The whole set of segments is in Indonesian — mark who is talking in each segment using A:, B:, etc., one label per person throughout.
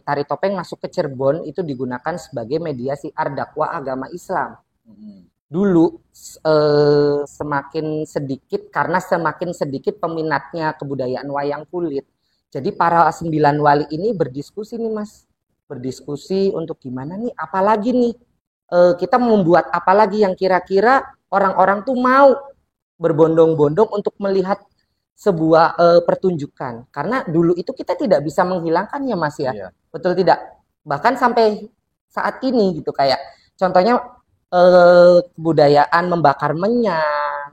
A: Tari topeng masuk ke Cirebon itu digunakan sebagai mediasi dakwah agama Islam. Dulu semakin sedikit karena semakin sedikit peminatnya kebudayaan wayang kulit. Jadi para 9 wali ini berdiskusi nih Mas, berdiskusi untuk gimana nih, apalagi nih kita membuat apalagi yang kira-kira orang-orang tuh mau berbondong-bondong untuk melihat sebuah pertunjukan. Karena dulu itu kita tidak bisa menghilangkan ya Mas ya.
B: Iya.
A: Betul tidak? Bahkan sampai saat ini gitu kayak contohnya kebudayaan membakar menyan.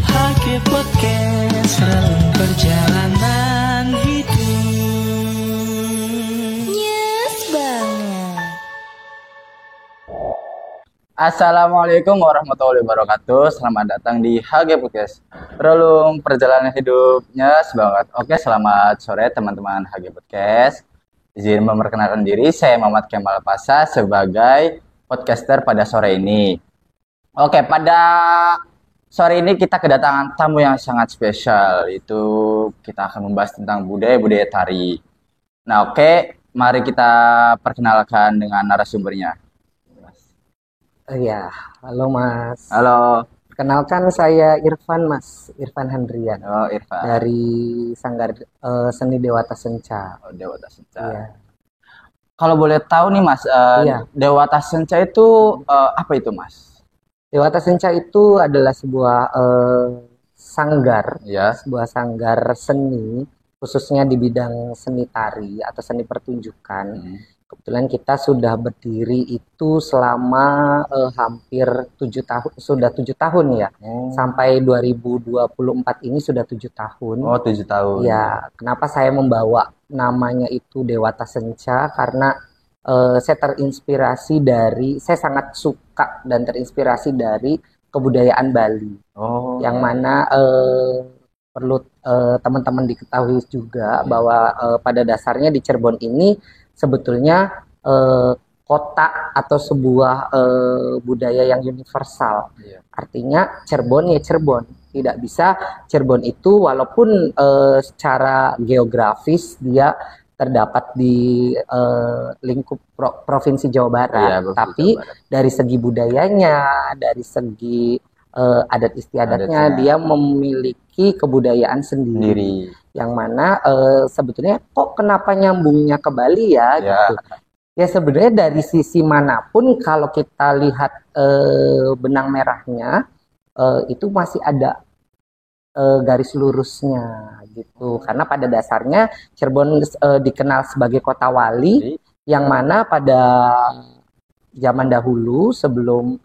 C: Hake Podcast relung perjalanan hidup.
D: Yes banget.
B: Assalamualaikum warahmatullahi wabarakatuh. Selamat datang di HG Podcast. Relung perjalanan hidupnya semangat. Oke, selamat sore teman-teman HG Podcast. Izin memperkenalkan diri, saya Muhammad Kemal Pasa sebagai podcaster pada sore ini. Oke, pada sore ini kita kedatangan tamu yang sangat spesial. Itu kita akan membahas tentang budaya-budaya tari. Nah, oke, mari kita perkenalkan dengan narasumbernya.
A: Ya, halo Mas.
B: Halo.
A: Perkenalkan saya Irfan Mas, Irfan Handrian
B: Oh, Irfan.
A: dari Sanggar Seni Dewata Senca.
B: Oh, Dewata Senca.
A: Iya.
B: Kalau boleh tahu nih Mas,
A: Iya.
B: Dewata Senca itu apa itu Mas?
A: Dewata Senca itu adalah sebuah sanggar,
B: Ya.
A: sebuah sanggar seni, khususnya di bidang seni tari atau seni pertunjukan. Kebetulan kita sudah berdiri itu selama hampir 7 tahun, sudah 7 tahun ya. Sampai 2024 ini sudah 7 tahun.
B: Oh, 7 tahun.
A: Ya, kenapa saya membawa namanya itu Dewata Senca? Karena saya terinspirasi dari, saya sangat suka dan terinspirasi dari kebudayaan Bali.
B: Oh.
A: Yang mana perlu teman-teman diketahui juga bahwa pada dasarnya di Cirebon ini sebetulnya kota atau sebuah budaya yang universal.
B: Iya.
A: Artinya Cirebon ya Cirebon. Tidak bisa Cirebon itu walaupun secara geografis dia terdapat di lingkup Provinsi Jawa Barat,
B: Iya, Provinsi
A: tapi
B: Jawa Barat.
A: dari segi budayanya, dari segi adat istiadatnya,
B: Adatnya.
A: dia memiliki kebudayaan sendiri. Yang mana sebetulnya kok kenapa nyambungnya ke Bali ya,
B: Ya.
A: gitu. Ya sebenarnya dari sisi manapun kalau kita lihat benang merahnya itu masih ada garis lurusnya gitu. Karena pada dasarnya Cirebon dikenal sebagai kota wali, yang mana pada zaman dahulu sebelum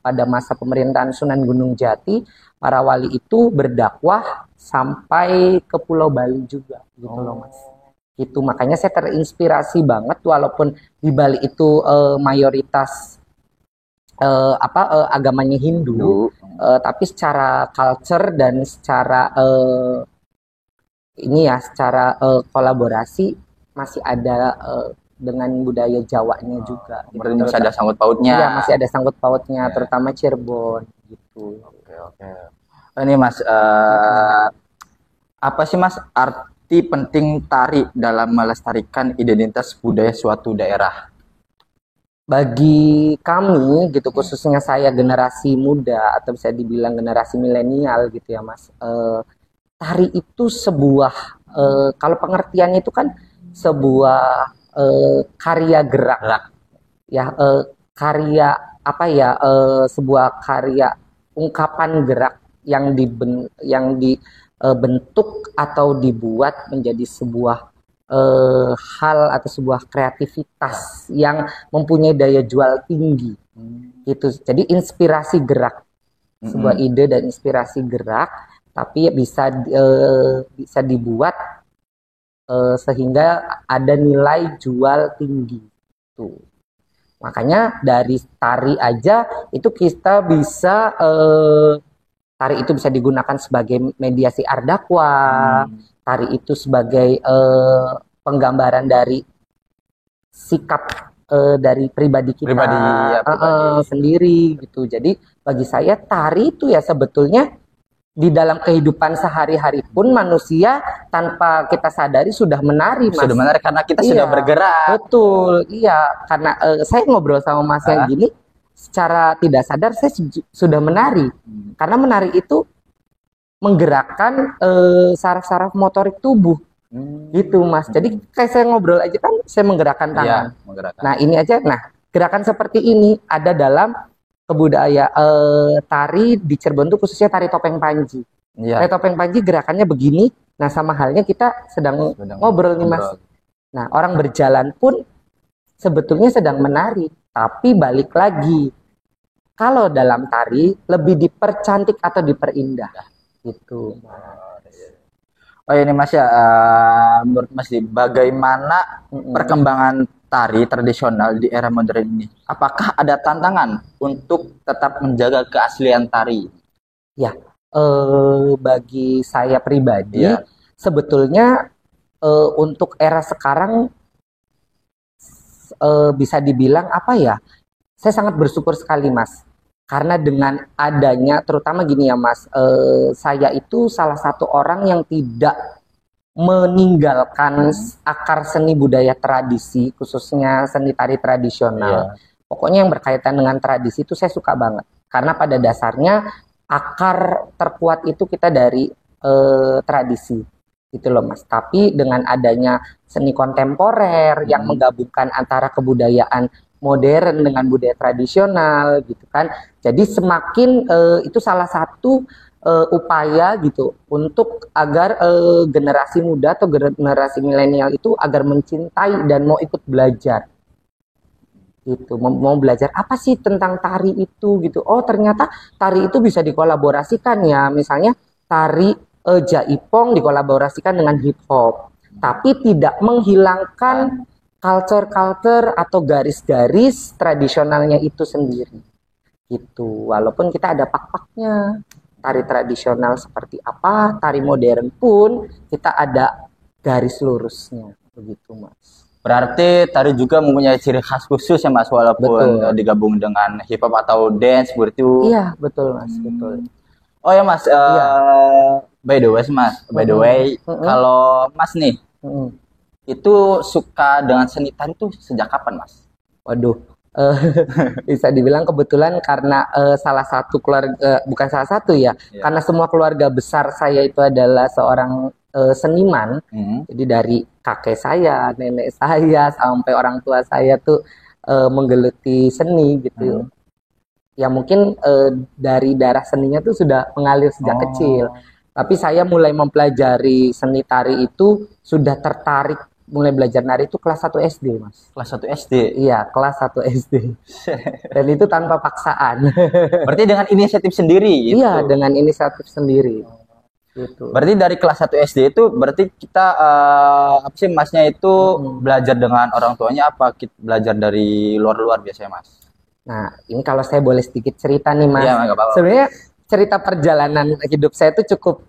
A: pada masa pemerintahan Sunan Gunung Jati, para wali itu berdakwah sampai ke Pulau Bali juga gitu loh Mas. Gitu, makanya saya terinspirasi banget walaupun di Bali itu mayoritas agamanya Hindu, tapi secara culture dan secara secara kolaborasi masih ada dengan budaya Jawanya juga.
B: Berarti masih ada sangkut pautnya.
A: Iya, masih ada sangkut pautnya,
B: Ya.
A: terutama Cirebon gitu.
B: Oke. Ini Mas, apa sih Mas arti penting tari dalam melestarikan identitas budaya suatu daerah?
A: Bagi kami gitu, khususnya saya generasi muda atau bisa dibilang generasi milenial gitu ya Mas, tari itu sebuah kalau pengertiannya itu kan sebuah karya gerak ya, karya apa ya, sebuah karya ungkapan gerak yang dibentuk atau dibuat menjadi sebuah hal atau sebuah kreativitas yang mempunyai daya jual tinggi gitu. Jadi inspirasi gerak, sebuah ide dan inspirasi gerak, tapi bisa dibuat sehingga ada nilai jual tinggi tuh. Makanya dari tari aja itu kita bisa tari itu bisa digunakan sebagai mediasi dakwah. Tari itu sebagai penggambaran dari sikap dari pribadi kita
B: Pribadi.
A: sendiri gitu. Jadi bagi saya tari itu ya sebetulnya di dalam kehidupan sehari-hari pun manusia tanpa kita sadari sudah menari, Mas.
B: Sudah menarik karena kita sudah
A: Iya,
B: bergerak.
A: betul. Iya, karena saya ngobrol sama Mas yang gini, secara tidak sadar saya sudah menari. Karena menari itu menggerakkan saraf-saraf motorik tubuh. Gitu, Mas. Jadi kayak saya ngobrol aja kan saya menggerakkan tangan.
B: Iya, menggerakkan.
A: Nah, ini aja. Nah, gerakan seperti ini ada dalam kebudayaan tari di Cirebon itu khususnya tari topeng Panji.
B: Iya.
A: Tari topeng Panji gerakannya begini. Nah, sama halnya kita sedang ngobrol nih, Mas.
B: ngobrol.
A: Nah, orang berjalan pun sebetulnya sedang menari, tapi balik lagi. Kalau dalam tari lebih dipercantik atau diperindah. Gitu.
B: Oh ini Mas ya, menurut Mas bagaimana perkembangan tari tradisional di era modern ini? Apakah ada tantangan untuk tetap menjaga keaslian tari?
A: Ya, bagi saya pribadi,
B: Iya.
A: sebetulnya untuk era sekarang bisa dibilang apa ya? Saya sangat bersyukur sekali, Mas. Karena dengan adanya, terutama gini ya, Mas, saya itu salah satu orang yang tidak meninggalkan akar seni budaya tradisi, khususnya seni tari tradisional. Pokoknya yang berkaitan dengan tradisi itu saya suka banget. Karena pada dasarnya akar terkuat itu kita dari tradisi, gitu loh, Mas. Tapi dengan adanya seni kontemporer yang menggabungkan antara kebudayaan modern dengan budaya tradisional, gitu kan. Jadi semakin itu salah satu upaya gitu untuk agar generasi muda atau generasi milenial itu agar mencintai dan mau ikut belajar. Gitu, mau belajar apa sih tentang tari itu gitu. Oh, ternyata tari itu bisa dikolaborasikan ya. Misalnya tari jaipong dikolaborasikan dengan hip hop, tapi tidak menghilangkan culture atau garis-garis tradisionalnya itu sendiri. Gitu. Walaupun kita ada pak-paknya. Tari tradisional seperti apa, tari modern pun kita ada garis lurusnya. Begitu, Mas.
B: Berarti tari juga mempunyai ciri khas khusus ya Mas, walaupun digabung dengan hip hop atau dance seperti itu.
A: Iya, betul Mas, betul.
B: Oh ya Mas, by the way Mas, kalau Mas nih, itu suka dengan seni tari itu sejak kapan Mas?
A: Waduh, bisa dibilang kebetulan karena salah satu keluarga, bukan salah satu ya, karena semua keluarga besar saya itu adalah seorang seniman. Jadi dari kakek saya, nenek saya, sampai orang tua saya tuh menggeluti seni gitu. Ya mungkin dari darah seninya tuh sudah mengalir sejak kecil. Tapi saya mulai mempelajari seni tari itu sudah tertarik, mulai belajar nari itu kelas 1 SD, Mas.
B: Kelas 1 SD?
A: Iya, kelas 1 SD. Dan itu tanpa paksaan.
B: Berarti dengan inisiatif sendiri gitu?
A: Iya, dengan inisiatif sendiri. Gitu.
B: Berarti dari kelas 1 SD itu berarti kita apa sih Masnya itu belajar dengan orang tuanya apa kita belajar dari luar-luar biasanya Mas?
A: Nah, ini kalau saya boleh sedikit cerita nih Mas.
B: Iya, nggak apa-apa.
A: Sebenarnya cerita perjalanan hidup saya itu cukup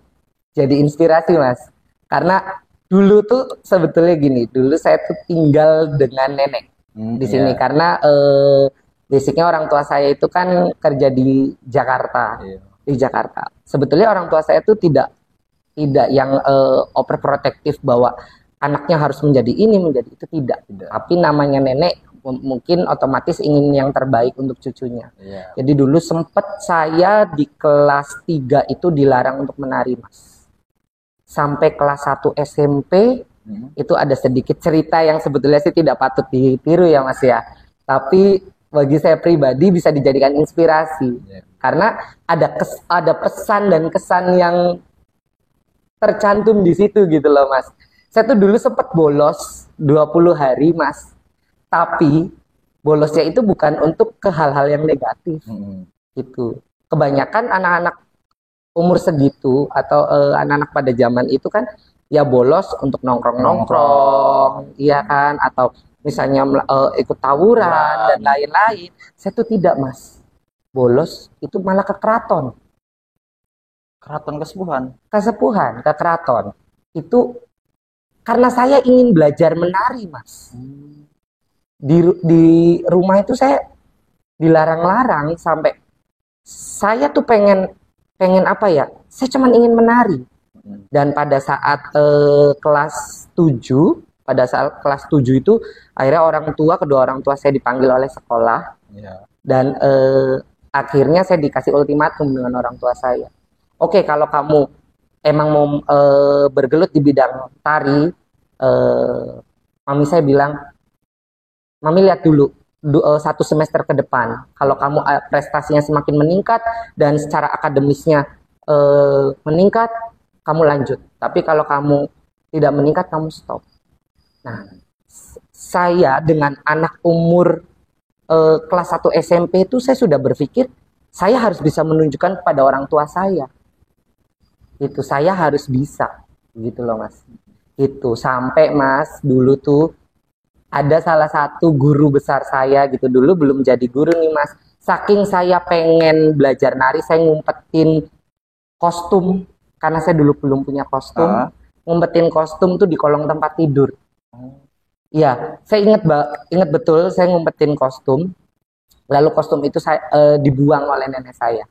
A: jadi inspirasi Mas. Karena dulu tuh sebetulnya gini, dulu saya tuh tinggal dengan nenek di sini karena basicnya orang tua saya itu kan kerja di Jakarta. Di Jakarta. Sebetulnya orang tua saya tuh tidak yang overprotective bahwa anaknya harus menjadi ini, menjadi itu, tidak. Tapi namanya nenek mungkin otomatis ingin yang terbaik untuk cucunya. Jadi dulu sempat saya di kelas 3 itu dilarang untuk menari, Mas. Sampai kelas 1 SMP itu ada sedikit cerita yang sebetulnya sih tidak patut ditiru ya, Mas ya. Tapi bagi saya pribadi bisa dijadikan inspirasi. Karena ada pesan dan kesan yang tercantum di situ gitu loh, Mas. Saya tuh dulu sempat bolos 20 hari, Mas. Tapi bolosnya itu bukan untuk ke hal-hal yang negatif. Gitu. Kebanyakan anak-anak umur segitu atau anak-anak pada zaman itu kan ya bolos untuk nongkrong-nongkrong, iya kan, atau misalnya ikut tawuran dan lain-lain. Saya tuh tidak, Mas. Bolos itu malah ke keraton.
B: Keraton kesepuhan.
A: Kesepuhan, ke keraton. Itu karena saya ingin belajar menari, Mas. Di rumah itu saya dilarang-larang sampai saya tuh pengen apa ya? saya cuma ingin menari. Dan pada saat kelas 7, itu akhirnya kedua orang tua saya dipanggil oleh sekolah.
B: Iya.
A: Dan akhirnya saya dikasih ultimatum dengan orang tua saya. Oke, kalau kamu emang mau bergelut di bidang tari, mami saya bilang, mami lihat dulu 1 semester ke depan. Kalau kamu prestasinya semakin meningkat dan secara akademisnya meningkat, kamu lanjut. Tapi kalau kamu tidak meningkat, kamu stop. Nah, saya dengan anak umur kelas 1 SMP itu saya sudah berpikir saya harus bisa menunjukkan kepada orang tua saya. Itu saya harus bisa. Gitu loh, Mas. Itu sampai Mas dulu tuh ada salah satu guru besar saya gitu, dulu belum jadi guru nih Mas. Saking saya pengen belajar nari, saya ngumpetin kostum karena saya dulu belum punya kostum. Ngumpetin kostum tuh di kolong tempat tidur. Iya, saya ingat betul saya ngumpetin kostum. Lalu kostum itu saya dibuang oleh nenek saya.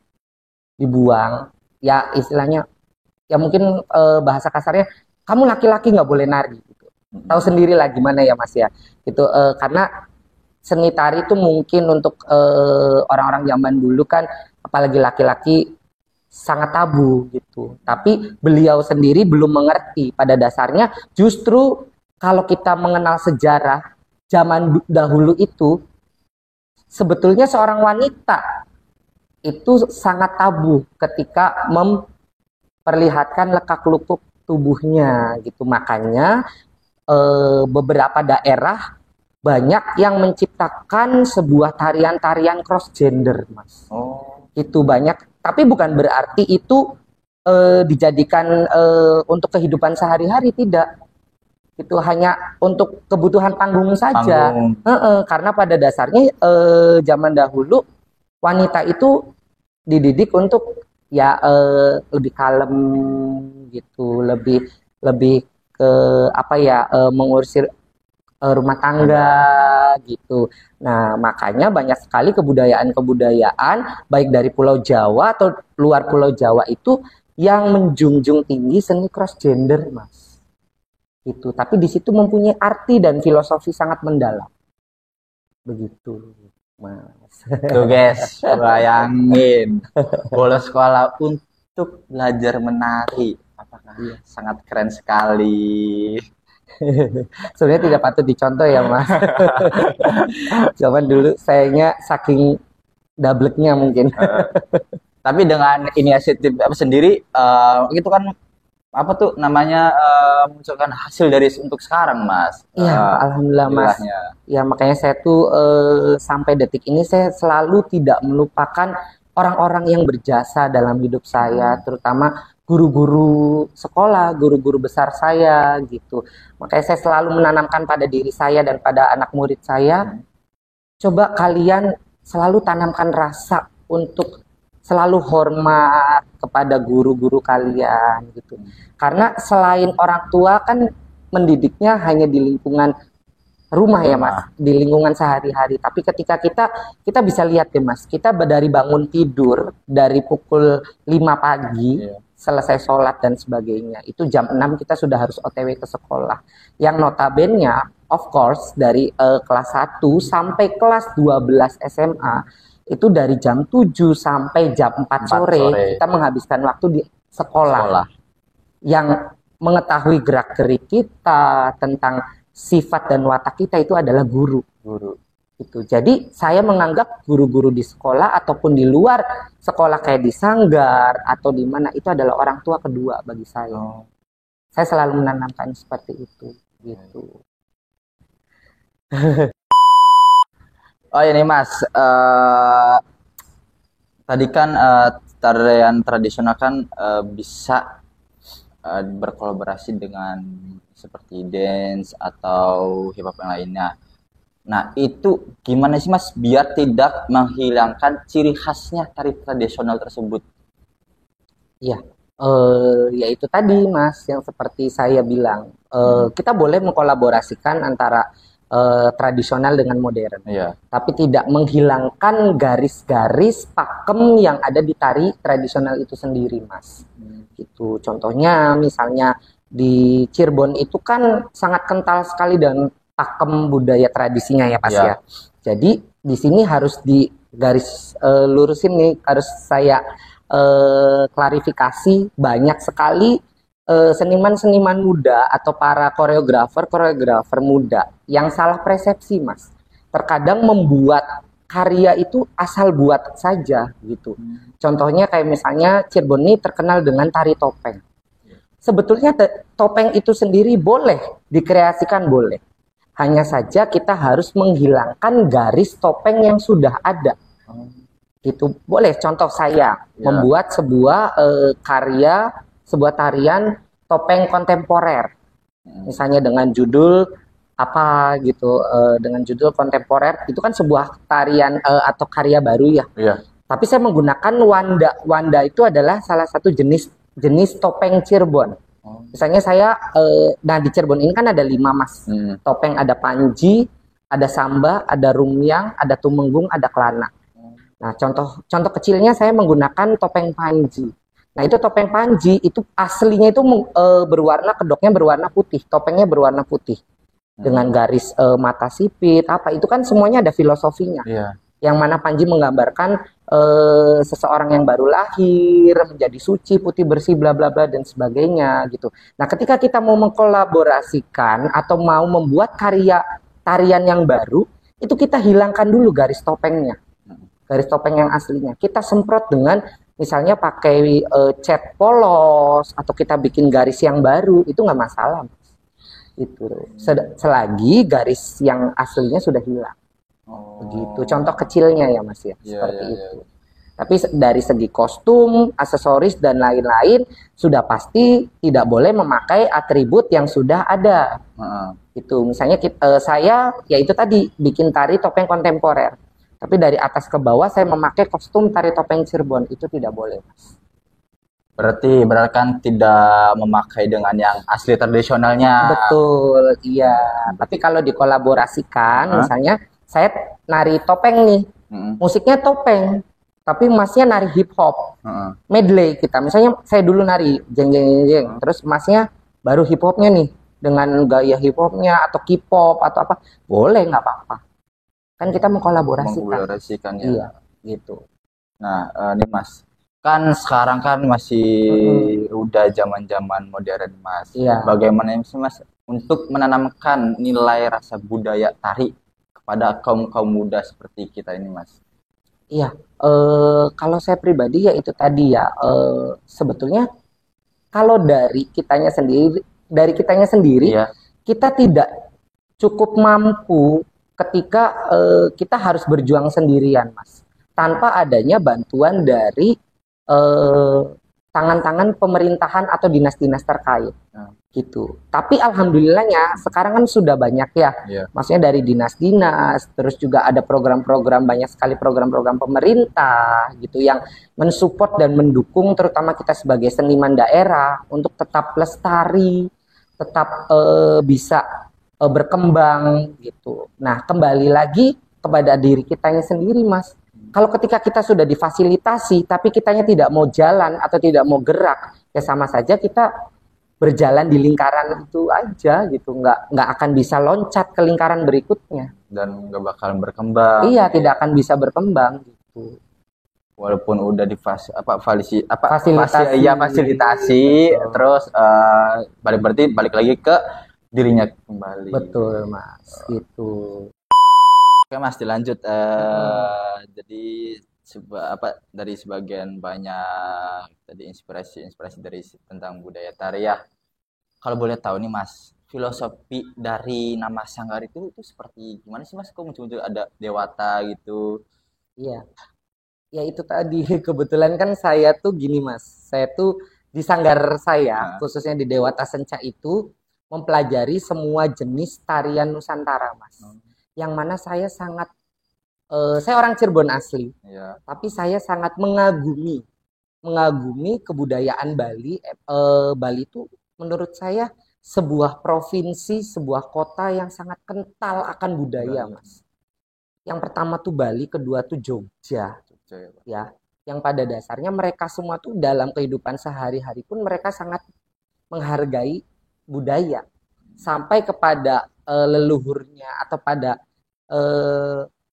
A: Dibuang. Ya istilahnya ya mungkin bahasa kasarnya kamu laki-laki nggak boleh nari gitu. Tahu sendiri lah gimana ya Mas ya. Itu karena seni tari itu mungkin untuk orang-orang zaman dulu kan apalagi laki-laki sangat tabu gitu. Tapi beliau sendiri belum mengerti. Pada dasarnya justru kalau kita mengenal sejarah zaman dahulu itu sebetulnya seorang wanita itu sangat tabu ketika memperlihatkan lekak-lukuk tubuhnya gitu. Makanya beberapa daerah banyak yang menciptakan sebuah tarian-tarian cross gender, Mas. Itu banyak, tapi bukan berarti itu dijadikan untuk kehidupan sehari-hari, tidak. Itu hanya untuk kebutuhan panggung saja. Karena pada dasarnya zaman dahulu wanita itu dididik untuk ya lebih kalem gitu, lebih ke apa ya mengurus rumah tangga gitu. Nah, makanya banyak sekali kebudayaan baik dari Pulau Jawa atau luar Pulau Jawa itu yang menjunjung tinggi seni cross gender, Mas. Gitu. Tapi di situ mempunyai arti dan filosofi sangat mendalam. Begitu, Mas.
B: Tuh guys, bayangin bolos sekolah untuk belajar menari. Apakah sangat keren sekali.
A: Sebenarnya tidak patut dicontoh ya Mas. Zaman dulu sayanya saking dableknya mungkin.
B: Tapi dengan inisiatif sendiri itu kan apa tuh namanya munculkan hasil dari untuk sekarang Mas.
A: Iya, alhamdulillah Mas. Ya makanya saya tuh sampai detik ini saya selalu tidak melupakan orang-orang yang berjasa dalam hidup saya, terutama guru-guru sekolah, guru-guru besar saya gitu. Makanya saya selalu menanamkan pada diri saya dan pada anak murid saya, coba kalian selalu tanamkan rasa untuk selalu hormat kepada guru-guru kalian gitu. Karena selain orang tua kan mendidiknya hanya di lingkungan rumah ya Mas, di lingkungan sehari-hari. Tapi ketika kita bisa lihat ya Mas, kita dari bangun tidur dari pukul 5 pagi, selesai sholat dan sebagainya, itu jam 6 kita sudah harus OTW ke sekolah. Yang notabene of course dari kelas 1 sampai kelas 12 SMA itu dari jam 7 sampai jam 4 sore kita menghabiskan waktu di sekolah. Yang mengetahui gerak-gerik kita tentang sifat dan watak kita itu adalah guru. Itu. Jadi saya menganggap guru-guru di sekolah ataupun di luar sekolah kayak di sanggar atau di mana itu adalah orang tua kedua bagi saya. Saya selalu menanamkan seperti itu gitu.
B: Oh ini Mas, tadi kan tarian tradisional kan bisa berkolaborasi dengan seperti dance atau hip hop yang lainnya. Nah itu gimana sih Mas biar tidak menghilangkan ciri khasnya tari tradisional tersebut?
A: Iya, ya itu tadi Mas yang seperti saya bilang, kita boleh mengkolaborasikan antara tradisional dengan modern.
B: Iya.
A: Tapi tidak menghilangkan garis-garis pakem yang ada di tari tradisional itu sendiri, Mas. Gitu. Contohnya misalnya di Cirebon itu kan sangat kental sekali dan pakem budaya tradisinya ya, Pas
B: Iya.
A: ya. Jadi di sini harus di garis lurusin nih, harus saya klarifikasi, banyak sekali seniman-seniman muda atau para koreografer muda yang salah persepsi, Mas. Terkadang membuat karya itu asal buat saja gitu. Contohnya kayak misalnya Cirebon ini terkenal dengan tari topeng. Sebetulnya topeng itu sendiri boleh dikreasikan, boleh. Hanya saja kita harus menghilangkan garis topeng yang sudah ada. Itu boleh. Contoh saya membuat sebuah karya, sebuah tarian topeng kontemporer. Misalnya dengan judul apa gitu, dengan judul kontemporer, itu kan sebuah tarian atau karya baru ya.
B: Iya.
A: Tapi saya menggunakan wanda. Wanda itu adalah salah satu jenis topeng Cirebon. Misalnya saya, nah di Cirebon ini kan ada 5, Mas. Topeng, ada panji, ada samba, ada rumyang, ada tumenggung, ada kelana. Nah, contoh kecilnya saya menggunakan topeng panji. Nah, itu topeng panji itu aslinya itu berwarna, kedoknya berwarna putih, topengnya berwarna putih. Dengan garis mata sipit, apa itu kan semuanya ada filosofinya.
B: Iya.
A: Yang mana panji menggambarkan seseorang yang baru lahir, menjadi suci, putih, bersih, bla bla bla dan sebagainya gitu. Nah, ketika kita mau mengkolaborasikan atau mau membuat karya tarian yang baru, itu kita hilangkan dulu garis topengnya. Garis topeng yang aslinya. Kita semprot dengan misalnya pakai cat polos atau kita bikin garis yang baru, itu nggak masalah. Itu selagi garis yang aslinya sudah hilang. Begitu. Contoh kecilnya ya, Mas ya, seperti itu. Tapi dari segi kostum, aksesoris dan lain-lain sudah pasti tidak boleh memakai atribut yang sudah ada. Itu misalnya saya ya itu tadi bikin tari topeng kontemporer. Tapi dari atas ke bawah saya memakai kostum tari topeng Cirebon, itu tidak boleh, Mas.
B: Berarti kan tidak memakai dengan yang asli tradisionalnya.
A: Betul, iya. Tapi kalau dikolaborasikan, misalnya saya nari topeng nih, musiknya topeng, tapi masnya nari hip hop, medley kita. Misalnya saya dulu nari jeng jeng jeng, terus masnya baru hip hopnya nih dengan gaya hip hopnya atau K-pop atau apa, boleh nggak apa-apa. Kan kita
B: mengkolaborasikan ya.
A: Iya, gitu.
B: Nah, nih Mas, kan sekarang kan masih udah zaman-zaman modern, Mas.
A: Iya.
B: Bagaimana sih, Mas, untuk menanamkan nilai rasa budaya tari kepada kaum muda seperti kita ini, Mas?
A: Iya, kalau saya pribadi ya itu tadi ya, sebetulnya kalau dari kitanya sendiri,
B: Iya.
A: kita tidak cukup mampu ketika kita harus berjuang sendirian, Mas, tanpa adanya bantuan dari tangan-tangan pemerintahan atau dinas-dinas terkait, gitu. Tapi alhamdulillahnya sekarang kan sudah banyak ya, maksudnya dari dinas-dinas, terus juga ada program-program, banyak sekali program-program pemerintah gitu yang mensupport dan mendukung terutama kita sebagai seniman daerah untuk tetap lestari, tetap bisa berkembang gitu. Nah, kembali lagi kepada diri kitanya sendiri, Mas. Kalau ketika kita sudah difasilitasi, tapi kitanya tidak mau jalan atau tidak mau gerak, ya sama saja kita berjalan di lingkaran itu aja gitu. Nggak akan bisa loncat ke lingkaran berikutnya.
B: Dan nggak bakalan berkembang.
A: Iya, tidak akan bisa berkembang gitu.
B: Walaupun udah fasilitasi,
A: Betul.
B: terus balik lagi ke dirinya kembali.
A: Betul, Mas. Gitu.
B: Oke, Mas, dilanjut. Jadi dari sebagian banyak tadi inspirasi dari tentang budaya tari ya. Kalau boleh tahu nih, Mas, filosofi dari nama sanggar itu seperti gimana sih, Mas? Kok muncul ada dewata gitu?
A: Iya. Ya itu tadi, kebetulan kan saya tuh gini, Mas. Saya tuh di sanggar saya, khususnya di Dewata Senca itu mempelajari semua jenis tarian Nusantara, Mas. Yang mana saya sangat, saya orang Cirebon asli, tapi saya sangat mengagumi kebudayaan Bali. Bali itu menurut saya sebuah provinsi, sebuah kota yang sangat kental akan budaya, Mas. Yang pertama tuh Bali, kedua tuh Jogja,
B: Jogja ya, Pak.
A: ya. Yang pada dasarnya mereka semua tuh dalam kehidupan sehari-hari pun mereka sangat menghargai budaya. Sampai kepada leluhurnya atau pada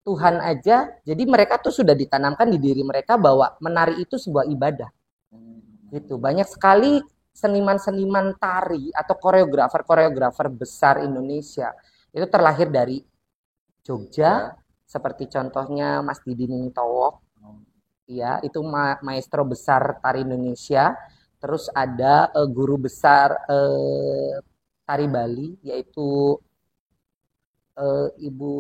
A: Tuhan aja. Jadi mereka tuh sudah ditanamkan di diri mereka bahwa menari itu sebuah ibadah. Gitu. Banyak sekali seniman-seniman tari atau koreografer-koreografer besar Indonesia itu terlahir dari Jogja, seperti contohnya Mas Didi Nintowo, ya itu maestro besar tari Indonesia. Terus ada guru besar tari Bali, yaitu Ibu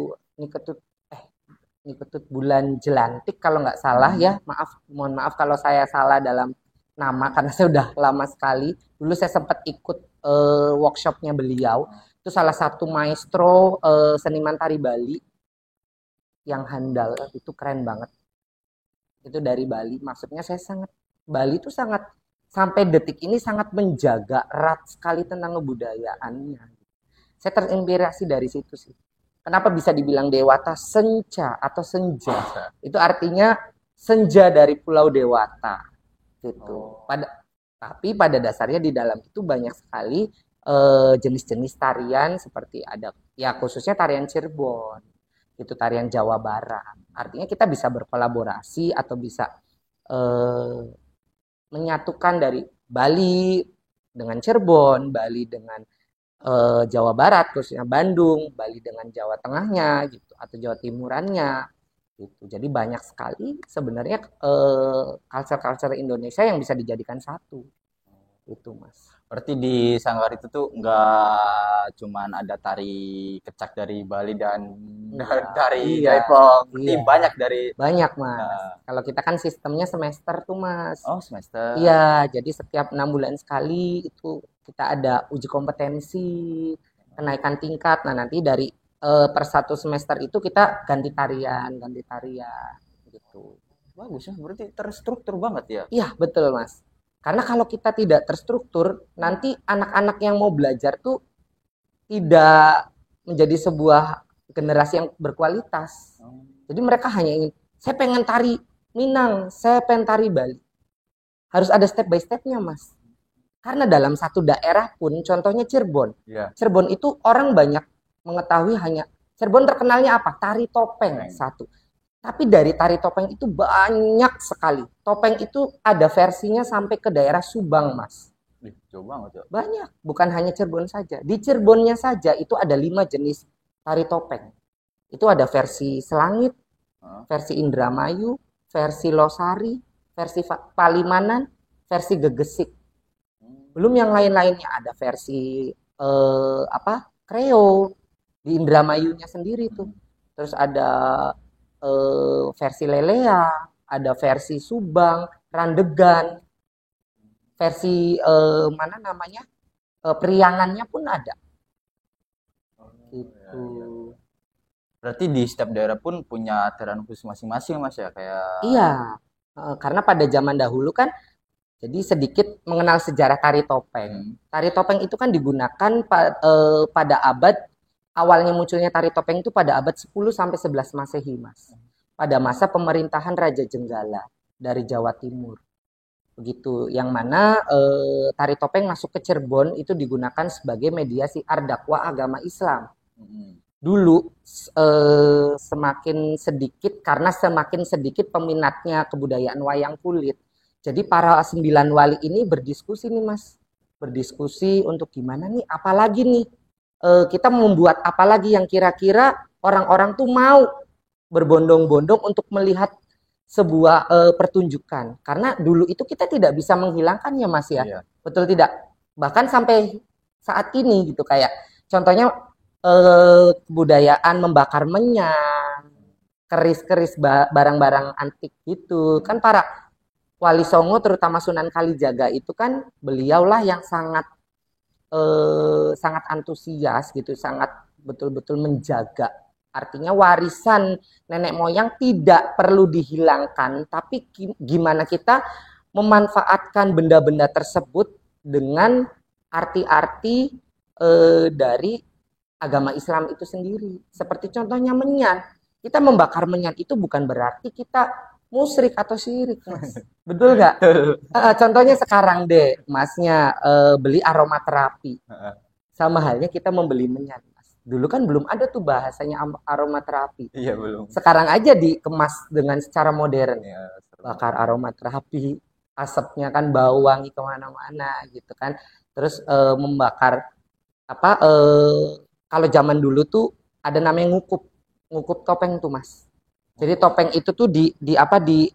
A: Niketut Bulan Jelantik kalau nggak salah ya. Mohon maaf kalau saya salah dalam nama karena saya udah lama sekali. Dulu saya sempat ikut workshopnya beliau. Itu salah satu maestro seniman tari Bali yang handal, itu keren banget. Itu dari Bali. Maksudnya Bali itu sangat sampai detik ini sangat menjaga erat sekali tentang kebudayaannya. Saya terinspirasi dari situ sih. Kenapa bisa dibilang Dewata Senja atau Senja? Itu artinya senja dari Pulau Dewata. Gitu. Tapi pada dasarnya di dalam itu banyak sekali jenis-jenis tarian seperti ada ya khususnya tarian Cirebon, itu tarian Jawa Barat. Artinya kita bisa berkolaborasi atau bisa menyatukan dari Bali dengan Cirebon, Bali dengan Jawa Barat khususnya Bandung, Bali dengan Jawa Tengahnya gitu atau Jawa Timurannya. Gitu. Jadi banyak sekali sebenarnya culture-culture Indonesia yang bisa dijadikan satu. Itu Mas.
B: Berarti di Sanggar itu tuh nggak cuman ada tari kecak dari Bali dan dari Jaipong. Berarti banyak dari...
A: Banyak Mas. Kalau kita kan sistemnya semester tuh Mas.
B: Oh semester.
A: Iya, jadi setiap 6 bulan sekali itu kita ada uji kompetensi, kenaikan tingkat. Nah nanti dari per satu semester itu kita ganti tarian gitu.
B: Bagus ya, berarti terstruktur banget ya.
A: Iya betul Mas, karena kalau kita tidak terstruktur nanti anak-anak yang mau belajar tuh tidak menjadi sebuah generasi yang berkualitas. Jadi mereka hanya ingin, saya pengen tari Minang, saya pengen tari Bali, harus ada step by stepnya Mas. Karena dalam satu daerah pun, contohnya Cirebon, Cirebon itu orang banyak mengetahui hanya Cirebon terkenalnya apa? Tari topeng satu. Tapi dari tari topeng itu banyak sekali. Topeng itu ada versinya sampai ke daerah Subang, Mas.
B: Jauh banget ya.
A: Banyak, bukan hanya Cirebon saja. Di Cirebonnya saja itu ada 5 jenis tari topeng. Itu ada versi Selangit, versi Indramayu, versi Losari, versi Palimanan, versi Gegesik. Belum yang lain-lainnya, ada versi Kreo di Indramayunya sendiri tuh. Terus ada versi Lelea, ada versi Subang, Randegan, versi Priangannya pun ada. Gitu.
B: Berarti di setiap daerah pun punya tarian khusus masing-masing Mas ya kayak.
A: Iya, karena pada zaman dahulu kan jadi sedikit mengenal sejarah tari topeng. Tari topeng itu kan digunakan pada abad awalnya munculnya tari topeng itu pada abad 10 sampai 11 Masehi, Mas. Pada masa pemerintahan Raja Jenggala dari Jawa Timur. Begitu, yang mana tari topeng masuk ke Cirebon itu digunakan sebagai media siar dakwah agama Islam. Dulu semakin sedikit peminatnya kebudayaan wayang kulit. Jadi para 9 wali ini berdiskusi nih Mas. Berdiskusi untuk gimana nih, apalagi nih kita membuat apalagi yang kira-kira orang-orang tuh mau berbondong-bondong untuk melihat sebuah pertunjukan. Karena dulu itu kita tidak bisa menghilangkannya Mas ya. Iya. Betul tidak? Bahkan sampai saat ini gitu kayak contohnya kebudayaan membakar menyan, keris-keris barang-barang antik gitu. Kan para Wali Songo terutama Sunan Kalijaga itu kan beliaulah yang sangat antusias gitu, sangat betul-betul menjaga. Artinya warisan nenek moyang tidak perlu dihilangkan, tapi gimana kita memanfaatkan benda-benda tersebut dengan arti-arti dari agama Islam itu sendiri. Seperti contohnya menyan. Kita membakar menyan itu bukan berarti kita musyrik atau syirik, Mas. Betul nggak? Contohnya sekarang deh, Masnya beli aromaterapi. Sama halnya kita membeli menyan, Mas. Dulu kan belum ada tuh bahasanya aromaterapi.
B: Iya, belum.
A: Sekarang aja dikemas dengan secara modern.
B: Ya,
A: Bakar aromaterapi, asapnya kan bau wangi kemana-mana gitu kan. Terus membakar apa? Kalau zaman dulu tuh ada namanya ngukup topeng tuh, Mas. Jadi topeng itu tuh di apa di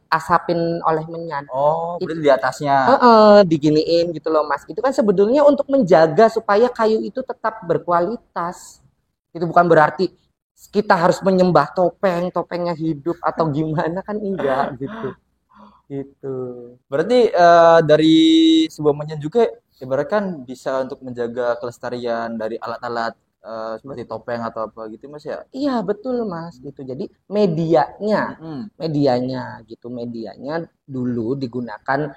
A: asapin oleh menyan.
B: Oh, berarti di atasnya.
A: Diginiin gitu loh, Mas. Itu kan sebetulnya untuk menjaga supaya kayu itu tetap berkualitas. Itu bukan berarti kita harus menyembah topengnya hidup atau gimana kan enggak gitu. Gitu.
B: Berarti dari sebuah menyan juga ibaratkan bisa untuk menjaga kelestarian dari alat-alat seperti topeng atau apa gitu, Mas ya?
A: Iya, betul, Mas, gitu. Jadi medianya dulu digunakan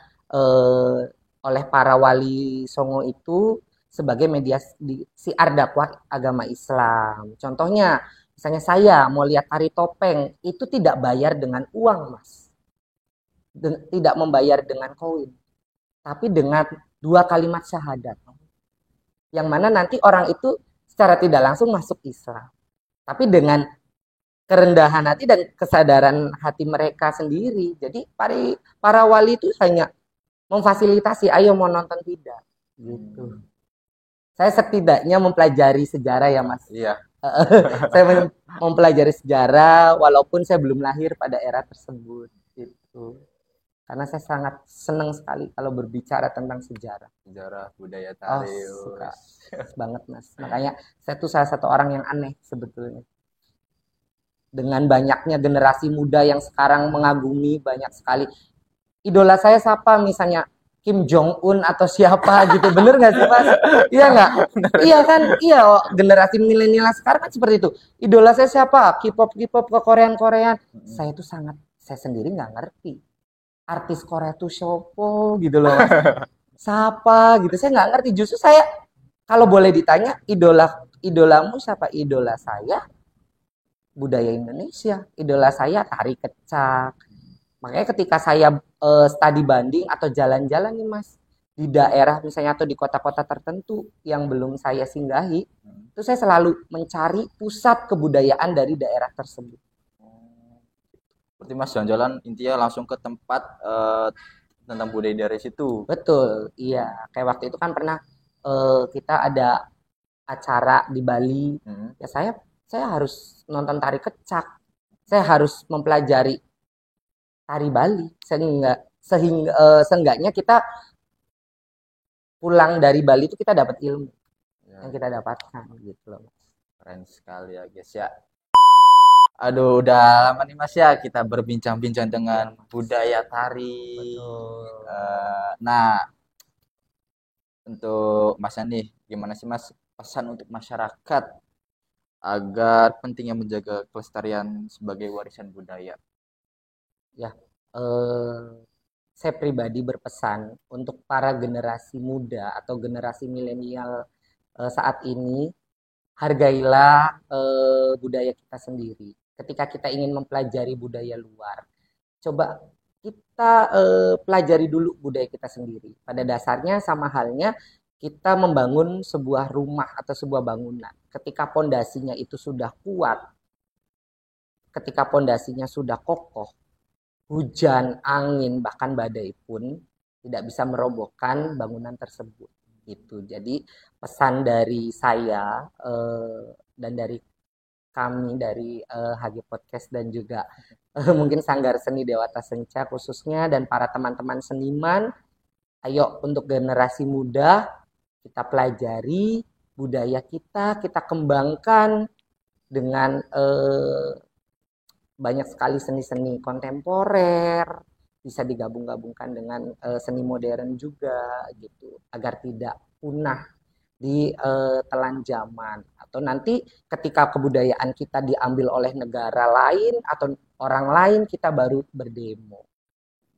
A: oleh para wali songo itu sebagai media siar dakwah agama Islam. Contohnya, misalnya saya mau lihat tari topeng, itu tidak bayar dengan uang, Mas. Tidak membayar dengan koin, tapi dengan 2 kalimat syahadat. Yang mana nanti orang itu secara tidak langsung masuk Islam. Tapi dengan kerendahan hati dan kesadaran hati mereka sendiri. Jadi para wali itu hanya memfasilitasi, ayo mau nonton tidak. Gitu. Saya setidaknya mempelajari sejarah ya, Mas.
B: Iya.
A: Saya mempelajari sejarah walaupun saya belum lahir pada era tersebut. Gitu. Karena saya sangat senang sekali kalau berbicara tentang sejarah.
B: Sejarah budaya tari.
A: Suka banget, Mas. Makanya saya tuh salah satu orang yang aneh sebetulnya. Dengan banyaknya generasi muda yang sekarang mengagumi banyak sekali. Idola saya siapa? Misalnya Kim Jong Un atau siapa gitu. Bener nggak sih, Mas? Iya nggak? Iya kan? Iya, generasi milenial sekarang kan seperti itu. Idola saya siapa? K-pop ke Korean. Saya tuh saya sendiri nggak ngerti. Artis Korea tuh siapa gitu loh, Mas. Siapa gitu, saya nggak ngerti. Justru saya kalau boleh ditanya idolamu siapa? Idola saya budaya Indonesia, idola saya tari kecak. Makanya ketika saya studi banding atau jalan-jalan nih, Mas, di daerah misalnya atau di kota-kota tertentu yang belum saya singgahi, itu saya selalu mencari pusat kebudayaan dari daerah tersebut.
B: Berarti Mas jalan-jalan intinya langsung ke tempat tentang budaya dari situ.
A: Betul, iya. Kayak waktu itu kan pernah kita ada acara di Bali. Ya saya harus nonton tari kecak. Saya harus mempelajari tari Bali seenggaknya kita pulang dari Bali itu kita dapat ilmu yang kita dapatkan gitu loh.
B: Keren sekali ya, guys ya. Aduh, udah lama nih, Mas ya kita berbincang-bincang dengan budaya tari. Nah, untuk Mas nih, gimana sih, Mas, pesan untuk masyarakat agar pentingnya menjaga kelestarian sebagai warisan budaya?
A: Ya, saya pribadi berpesan untuk para generasi muda atau generasi milenial saat ini, hargailah budaya kita sendiri. Ketika kita ingin mempelajari budaya luar, coba kita pelajari dulu budaya kita sendiri. Pada dasarnya sama halnya kita membangun sebuah rumah atau sebuah bangunan. Ketika pondasinya itu sudah kuat, ketika pondasinya sudah kokoh, hujan, angin, bahkan badai pun tidak bisa merobohkan bangunan tersebut. Gitu. Jadi pesan dari saya dan dari kami dari HG Podcast dan juga mungkin Sanggar Seni Dewata Senca khususnya dan para teman-teman seniman, ayo untuk generasi muda kita pelajari budaya kita kembangkan dengan banyak sekali seni-seni kontemporer, bisa digabung-gabungkan dengan seni modern juga gitu, agar tidak punah di telan zaman. Atau nanti ketika kebudayaan kita diambil oleh negara lain atau orang lain, kita baru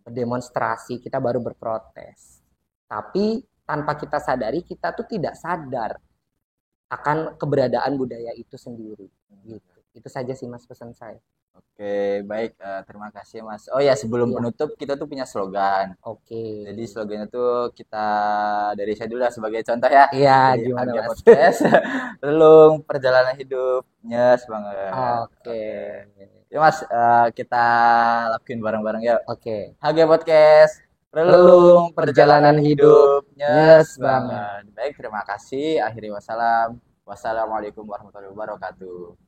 A: berdemonstrasi, kita baru berprotes. Tapi tanpa kita sadari kita tuh tidak sadar akan keberadaan budaya itu sendiri gitu. Itu saja sih Mas pesan saya.
B: Oke, baik. Terima kasih Mas. Oh ya, sebelum
A: Iya.
B: penutup kita tuh punya slogan.
A: Oke.
B: Jadi slogannya tuh kita dari saya dulu lah sebagai contoh ya.
A: Iya,
B: Dari
A: gimana
B: HG
A: Mas?
B: Podcast, relung perjalanan hidupnya banget.
A: Oke.
B: Ya Mas, kita lakuin bareng-bareng ya.
A: Oke.
B: HG Podcast, relung perjalanan hidupnya banget. Baik, terima kasih. Akhiri wassalam. Wassalamualaikum warahmatullahi wabarakatuh.